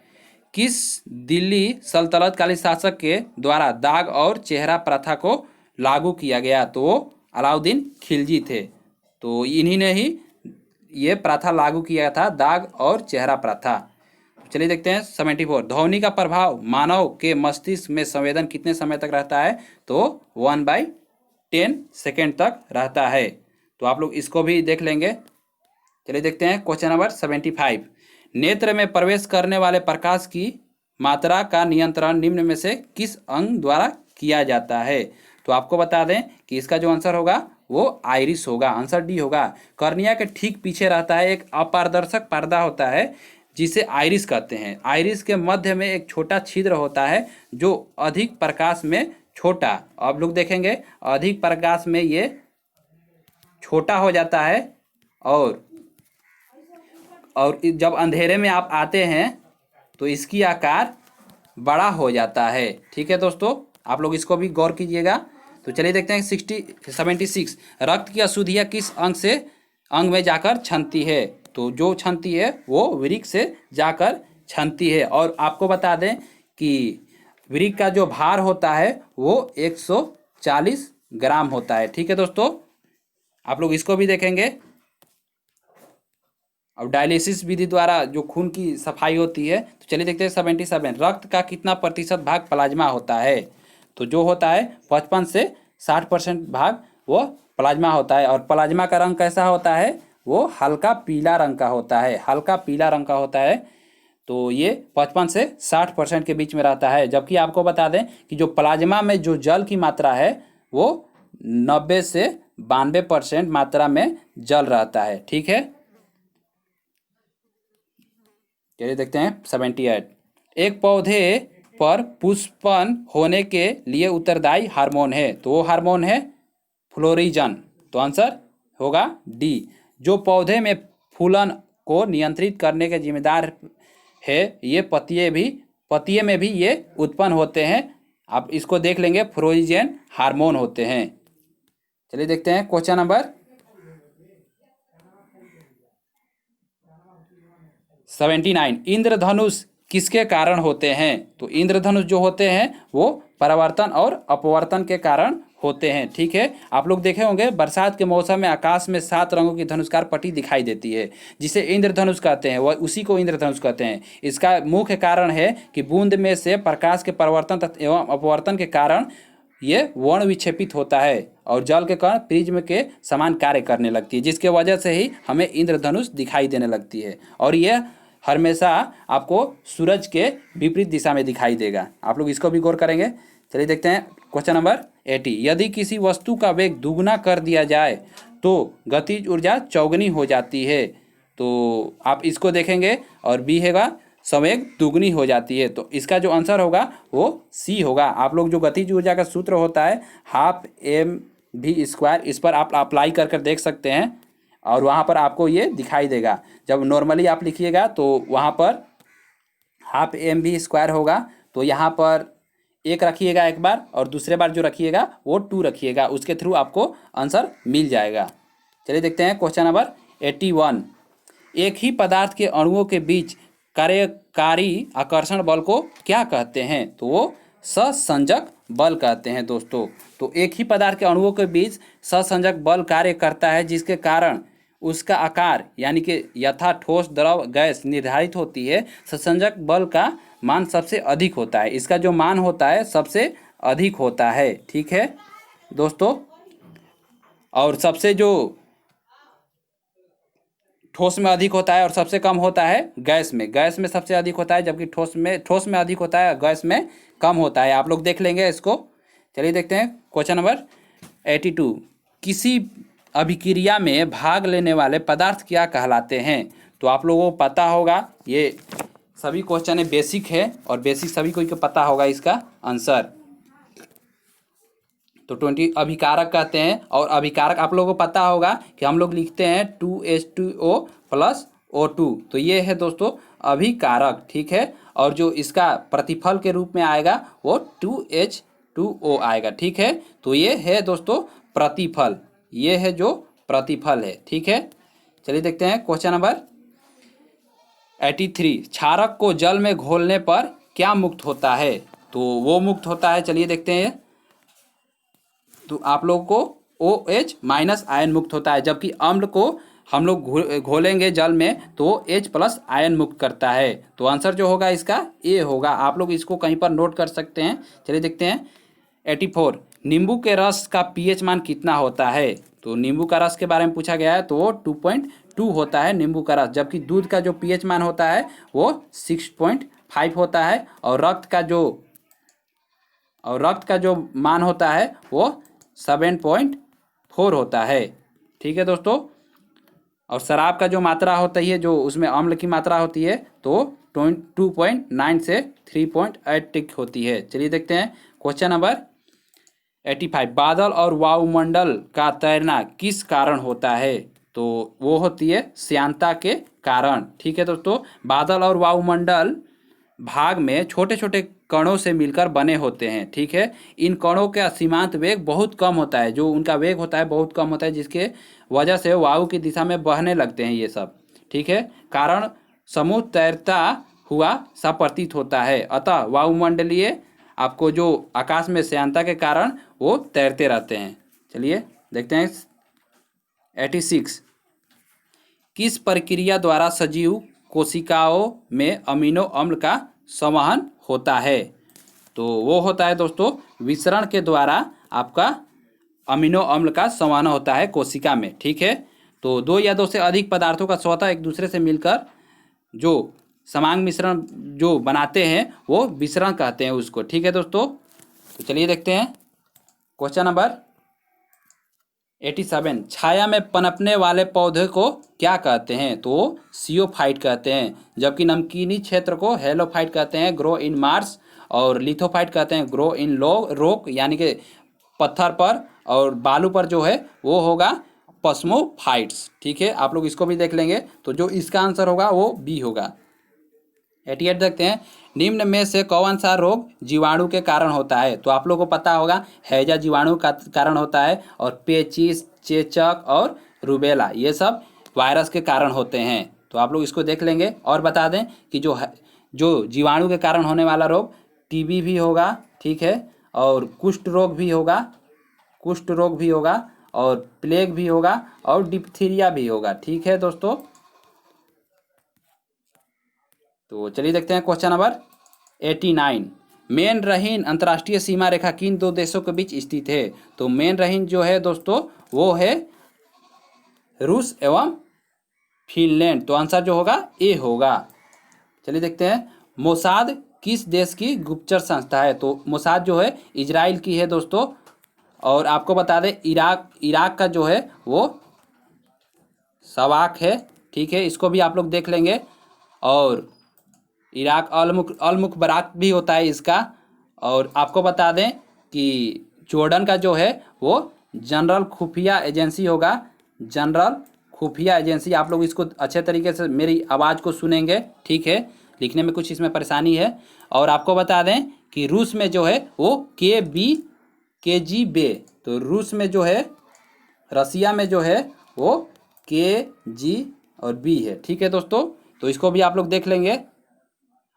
किस दिल्ली सल्तनत कालीन शासक के द्वारा दाग और चेहरा प्रथा को लागू किया गया? तो वो अलाउद्दीन खिलजी थे, तो इन्हीं ने ही ये प्रथा लागू किया था, दाग और चेहरा प्रथा। चलिए देखते हैं 74। ध्वनि का प्रभाव मानव के मस्तिष्क में संवेदन कितने समय तक रहता है? तो 1/10 सेकेंड तक रहता है। तो आप लोग इसको भी देख लेंगे। चलिए देखते हैं क्वेश्चन नंबर 75। नेत्र में प्रवेश करने वाले प्रकाश की मात्रा का नियंत्रण निम्न में से किस अंग द्वारा किया जाता है? तो आपको बता दें कि इसका जो आंसर होगा वो आइरिस होगा, आंसर डी होगा। कर्निया के ठीक पीछे रहता है एक अपारदर्शक पर्दा होता है जिसे आइरिस कहते हैं। आइरिस के मध्य में एक छोटा छिद्र होता है जो अधिक प्रकाश में छोटा, आप लोग देखेंगे अधिक प्रकाश में ये छोटा हो जाता है, और जब अंधेरे में आप आते हैं तो इसकी आकार बड़ा हो जाता है। ठीक है दोस्तों, आप लोग इसको भी गौर कीजिएगा। तो चलिए देखते हैं 76। रक्त की अशुद्धियाँ किस अंग में जाकर छनती है? तो जो छनती है वो वृक्क से जाकर छनती है। और आपको बता दें कि वृक्क का जो भार होता है वो 140 ग्राम होता है। ठीक है दोस्तों, आप लोग इसको भी देखेंगे। अब डायलिसिस विधि द्वारा जो खून की सफाई होती है, तो चलिए देखते हैं 77 रक्त का कितना प्रतिशत भाग प्लाज्मा होता है। तो जो होता है 55 से 60% भाग वो प्लाज्मा होता है। और प्लाज्मा का रंग कैसा होता है, वो हल्का पीला रंग का होता है, हल्का पीला रंग का होता है। तो ये 55 से 60% के बीच में रहता है। जबकि आपको बता दें कि जो प्लाज्मा में जो जल की मात्रा है वो 90 से 92% मात्रा में जल रहता है। ठीक है, चलिए देखते हैं 78 एक पौधे पर पुष्पन होने के लिए उत्तरदायी हार्मोन है। तो वो हार्मोन है फ्लोरिजन। तो आंसर होगा डी। जो पौधे में फूलन को नियंत्रित करने के जिम्मेदार है, ये पत्तिये में भी ये उत्पन्न होते हैं। आप इसको देख लेंगे, फ्लोरिजन हार्मोन होते हैं। चलिए देखते हैं क्वेश्चन नंबर 79 इंद्रधनुष किसके कारण होते हैं। तो इंद्रधनुष जो होते हैं वो परावर्तन और अपवर्तन के कारण होते हैं। ठीक है, आप लोग देखे होंगे बरसात के मौसम में आकाश में 7 रंगों की धनुषकार पट्टी दिखाई देती है, जिसे इंद्रधनुष कहते हैं। वह उसी को इंद्रधनुष कहते हैं। इसका मुख्य कारण है कि बूंद में से प्रकाश के परिवर्तन एवं अपवर्तन के कारण ये वर्ण विक्षेपित होता है और जल के कण प्रिज्म के समान कार्य करने लगती है, जिसके वजह से ही हमें इंद्रधनुष दिखाई देने लगती है। और यह हमेशा आपको सूरज के विपरीत दिशा में दिखाई देगा। आप लोग इसको भी गौर करेंगे। चलिए देखते हैं क्वेश्चन नंबर 80 यदि किसी वस्तु का वेग दुगना कर दिया जाए तो गतिज ऊर्जा चौगुनी हो जाती है। तो आप इसको देखेंगे और बी हैगा संवेग दुगनी हो जाती है। तो इसका जो आंसर होगा वो सी होगा। आप लोग जो गतिज ऊर्जा का सूत्र होता है ½ mv², इस पर आप अप्लाई कर कर देख सकते हैं और वहाँ पर आपको ये दिखाई देगा। जब नॉर्मली आप लिखिएगा तो वहाँ पर ½ mv² होगा। तो यहाँ पर 1 रखिएगा एक बार और दूसरे बार जो रखिएगा वो 2 रखिएगा, उसके थ्रू आपको आंसर मिल जाएगा। चलिए देखते हैं क्वेश्चन नंबर 81 एक ही पदार्थ के अणुओं के बीच कार्यकारी आकर्षण बल को क्या कहते हैं। तो वो सहसंजक बल कहते हैं दोस्तों। तो एक ही पदार्थ के अणुओं के बीच सहसंजक बल कार्य करता है, जिसके कारण उसका आकार यानी कि यथा ठोस द्रव गैस निर्धारित होती है। सहसंजक बल का मान सबसे अधिक होता है, इसका जो मान होता है सबसे अधिक होता है। ठीक है दोस्तों, और सबसे जो ठोस में अधिक होता है और सबसे कम होता है गैस में सबसे अधिक होता है, जबकि ठोस में अधिक होता है, गैस में कम होता है। आप लोग देख लेंगे इसको। चलिए देखते हैं क्वेश्चन नंबर 82 किसी अभिक्रिया में भाग लेने वाले पदार्थ क्या कहलाते हैं। तो आप लोगों को पता होगा, ये सभी क्वेश्चन बेसिक है और बेसिक सभी को पता होगा इसका आंसर। तो 20 अभिकारक कहते हैं। और अभिकारक आप लोगों को पता होगा कि हम लोग लिखते हैं 2H2O + O2। तो ये है दोस्तों अभिकारक। ठीक है, और जो इसका प्रतिफल के रूप में आएगा वो 2H2O आएगा। ठीक है, तो ये है दोस्तों प्रतिफल, ये है जो प्रतिफल है। ठीक है, चलिए देखते हैं क्वेश्चन नंबर 83 क्षारक को जल में घोलने पर क्या मुक्त होता है। तो वो मुक्त होता है, चलिए देखते हैं। तो आप लोगों को OH- आयन मुक्त होता है, जबकि अम्ल को हम लोग घोलेंगे जल में तो H+ आयन मुक्त करता है। तो आंसर जो होगा इसका ए होगा। आप लोग इसको कहीं पर नोट कर सकते हैं। चलिए देखते हैं 84 नींबू के रस का pH मान कितना होता है। तो नींबू का रस के बारे में पूछा गया है, तो वो 2.2 होता है नींबू का रस, जबकि दूध का जो pH मान होता है वो 6.5 होता है और रक्त का जो मान होता है वो 7.4 होता है। ठीक है दोस्तों, और शराब का जो मात्रा होती है, जो उसमें अम्ल की मात्रा होती है, तो 2.9 से 3.8 होती है। चलिए देखते हैं क्वेश्चन नंबर 85 बादल और वायुमंडल का तैरना किस कारण होता है। तो वो होती है श्यानता के कारण। ठीक है दोस्तों, बादल और वायुमंडल भाग में छोटे छोटे कणों से मिलकर बने होते हैं। ठीक है, इन कणों का सीमांत वेग बहुत कम होता है, जो उनका वेग होता है बहुत कम होता है, जिसके वजह से वायु की दिशा में बहने लगते हैं ये सब। ठीक है, कारण समूह तैरता हुआ सा प्रतीत होता है। अतः वायुमंडलीय आपको जो आकाश में श्यानता के कारण वो तैरते रहते हैं। चलिए देखते हैं 86 किस प्रक्रिया द्वारा सजीव कोशिकाओं में अमीनो अम्ल का संवहन होता है? तो वो होता है दोस्तों विसरण के द्वारा आपका अमीनो अम्ल का संवहन होता है कोशिका में। ठीक है, तो दो या दो से अधिक पदार्थों का स्वतः एक दूसरे से मिलकर जो समांग मिश्रण जो बनाते हैं वो विसरण कहते हैं उसको। ठीक है दोस्तों, तो चलिए देखते हैं क्वेश्चन नंबर 87। छाया में पनपने वाले पौधे को क्या कहते हैं? तो सियोफाइट कहते हैं, जबकि नमकीनी क्षेत्र को हेलोफाइट कहते हैं, ग्रो इन मार्स, और लिथोफाइट कहते हैं ग्रो इन रॉक यानी कि पत्थर पर, और बालू पर जो है वो होगा पस्मोफाइट्स। ठीक है, आप लोग इसको भी देख लेंगे, तो जो इसका आंसर होगा वो बी होगा। 88 देखते हैं, निम्न में से कौन सा रोग जीवाणु के कारण होता है? तो आप लोगों को पता होगा हैजा जीवाणु का कारण होता है, और पेचिस, चेचक और रूबेला ये सब वायरस के कारण होते हैं। तो आप लोग इसको देख लेंगे। और बता दें कि जो जीवाणु के कारण होने वाला रोग टीबी भी होगा, ठीक है, और कुष्ठ रोग भी होगा, और प्लेग भी होगा, और डिप्थीरिया भी होगा। ठीक है दोस्तों, तो चलिए देखते हैं क्वेश्चन नंबर 89। मेन रहीन अंतर्राष्ट्रीय सीमा रेखा किन दो देशों के बीच स्थित है? तो मेन रहीन जो है दोस्तों वो है रूस एवं फिनलैंड, तो आंसर जो होगा ए होगा। चलिए देखते हैं, मोसाद किस देश की गुप्तचर संस्था है? तो मोसाद जो है इजराइल की है दोस्तों, और आपको बता दें इराक का जो है वो सवाक है। ठीक है, इसको भी आप लोग देख लेंगे। और इराक अल मुखबराक भी होता है इसका। और आपको बता दें कि जॉर्डन का जो है वो जनरल खुफिया एजेंसी होगा, जनरल खुफिया एजेंसी। आप लोग इसको अच्छे तरीके से मेरी आवाज़ को सुनेंगे, ठीक है, लिखने में कुछ इसमें परेशानी है। और आपको बता दें कि रूस में जो है वो KGB, तो रूस में जो है, रसिया में जो है वो KG और B है। ठीक है दोस्तों, तो इसको भी आप लोग देख लेंगे।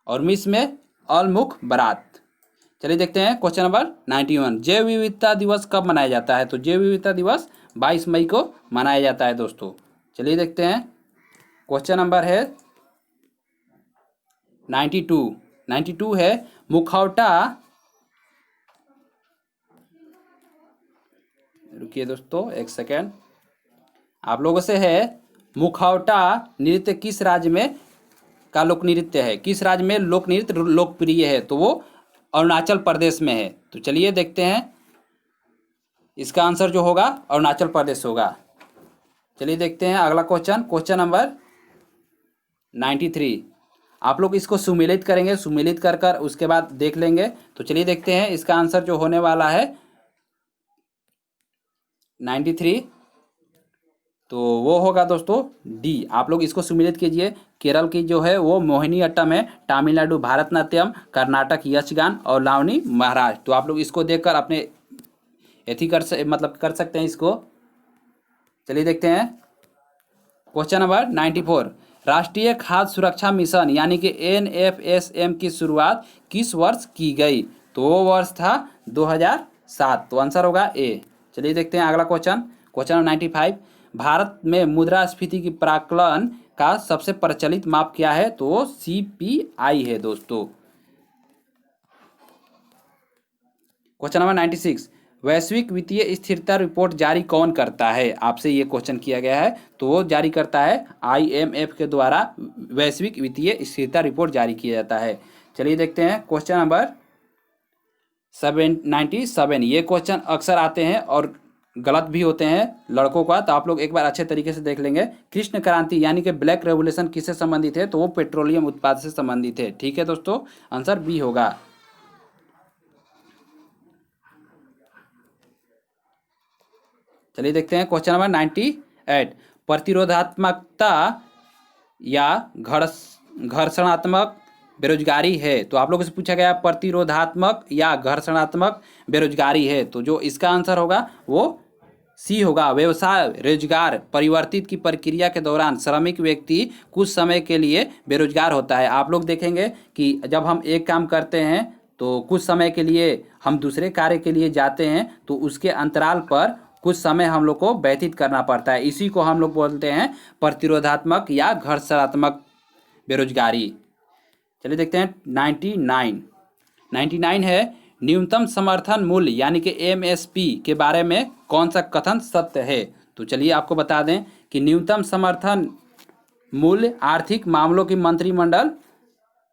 और मिस में अल मुखबरात। चलिए देखते हैं क्वेश्चन नंबर 91। जैव विविधता दिवस कब मनाया जाता है? तो जैव विविधता दिवस 22 मई को मनाया जाता है दोस्तों। चलिए देखते हैं क्वेश्चन नंबर है 92 है, मुखौटा, रुकिए दोस्तों एक सेकेंड, आप लोगों से है, मुखौटा नृत्य किस राज्य में का लोक नृत्य है? किस राज्य में लोक नृत्य लोकप्रिय है? तो वो अरुणाचल प्रदेश में है। तो चलिए देखते हैं, इसका आंसर जो होगा अरुणाचल प्रदेश होगा। चलिए देखते हैं अगला क्वेश्चन नंबर 93। आप लोग इसको सुमेलित करेंगे, सुमेलित कर उसके बाद देख लेंगे। तो चलिए देखते हैं, इसका आंसर जो होने वाला है 93, तो वो होगा दोस्तों डी। आप लोग इसको सुमेलित कीजिए। केरल की जो है वो मोहिनी अट्टम है, तमिलनाडु भारतनाट्यम, कर्नाटक यक्षगान, और लावनी महाराष्ट्र। तो आप लोग इसको देखकर अपने एथी कर सकते हैं इसको। चलिए देखते हैं क्वेश्चन नंबर 94। राष्ट्रीय खाद्य सुरक्षा मिशन यानी कि NFSM की शुरुआत किस वर्ष की गई? तो वो वर्ष था 2007, तो आंसर होगा ए। चलिए देखते हैं अगला क्वेश्चन नंबर 95। भारत में मुद्रास्फीति की प्राक्कलन का सबसे प्रचलित माप क्या है? तो CPI है दोस्तों। Question number 96। वैश्विक वित्तीय स्थिरता रिपोर्ट जारी कौन करता है? आपसे ये क्वेश्चन किया गया है, तो वो जारी करता है IMF के द्वारा वैश्विक वित्तीय स्थिरता रिपोर्ट जारी किया जाता है। चलिए देखते हैं क्वेश्चन नंबर 97। ये क्वेश्चन अक्सर आते हैं और गलत भी होते हैं लड़कों का, तो आप लोग एक बार अच्छे तरीके से देख लेंगे। कृष्ण क्रांति यानी कि ब्लैक रेवोल्यूशन किससे संबंधित है? तो वो पेट्रोलियम उत्पाद से संबंधित है। ठीक है दोस्तों, आंसर बी होगा। चलिए देखते हैं क्वेश्चन नंबर 98। प्रतिरोधात्मकता या घर्षणात्मक बेरोजगारी है, तो आप लोगों से पूछा गया प्रतिरोधात्मक या घर्षणात्मक बेरोजगारी है, तो जो इसका आंसर होगा वो सी होगा। व्यवसाय रोजगार परिवर्तित की प्रक्रिया के दौरान श्रमिक व्यक्ति कुछ समय के लिए बेरोजगार होता है। आप लोग देखेंगे कि जब हम एक काम करते हैं तो कुछ समय के लिए हम दूसरे कार्य के लिए जाते हैं, तो उसके अंतराल पर कुछ समय हम लोग को व्यतीत करना पड़ता है। इसी को हम लोग बोलते हैं प्रतिरोधात्मक या घर्षणात्मक बेरोजगारी। चलिए देखते हैं 99 है न्यूनतम समर्थन मूल्य यानी कि MSP के बारे में कौन सा कथन सत्य है। तो चलिए आपको बता दें कि न्यूनतम समर्थन मूल्य आर्थिक मामलों की मंत्रिमंडल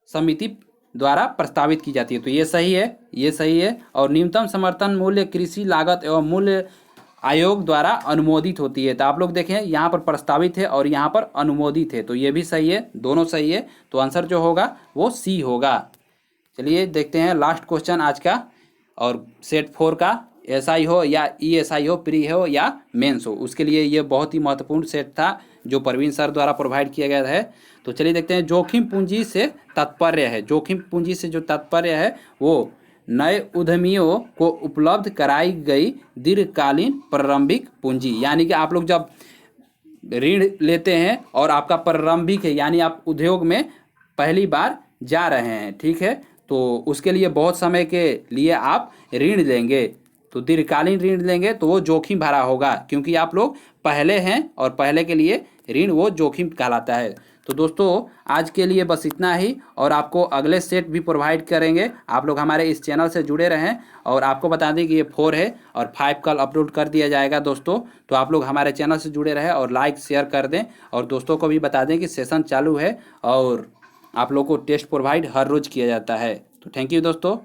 समिति द्वारा प्रस्तावित की जाती है। तो ये सही है, ये सही है। और न्यूनतम समर्थन मूल्य कृषि लागत एवं मूल्य आयोग द्वारा अनुमोदित होती है। तो आप लोग देखें यहाँ पर प्रस्तावित है और यहाँ पर अनुमोदित है, तो ये भी सही है, दोनों सही है। तो आंसर जो होगा वो सी होगा। चलिए देखते हैं लास्ट क्वेश्चन आज का, और सेट 4 का SI हो या ESI हो, प्री हो या मेंस हो, उसके लिए ये बहुत ही महत्वपूर्ण सेट था जो प्रवीण सर द्वारा प्रोवाइड किया गया है। तो चलिए देखते हैं जोखिम पूंजी से तात्पर्य है, जोखिम पूंजी से जो तात्पर्य है वो नए उद्यमियों को उपलब्ध कराई गई दीर्घकालीन प्रारंभिक पूंजी। यानी कि आप लोग जब ऋण लेते हैं और आपका प्रारंभिक है यानी आप उद्योग में पहली बार जा रहे हैं, ठीक है, तो उसके लिए बहुत समय के लिए आप ऋण लेंगे, तो दीर्घकालीन ऋण लेंगे तो वो जोखिम भरा होगा, क्योंकि आप लोग पहले हैं और पहले के लिए ऋण वो जोखिम कहलाता है। तो दोस्तों आज के लिए बस इतना ही, और आपको अगले सेट भी प्रोवाइड करेंगे। आप लोग हमारे इस चैनल से जुड़े रहें, और आपको बता दें कि ये 4 है और 5 कल अपलोड कर दिया जाएगा दोस्तों। तो आप लोग हमारे चैनल से जुड़े रहें और लाइक शेयर कर दें, और दोस्तों को भी बता दें कि सेशन चालू है और आप लोग को टेस्ट प्रोवाइड हर रोज़ किया जाता है। तो थैंक यू दोस्तों।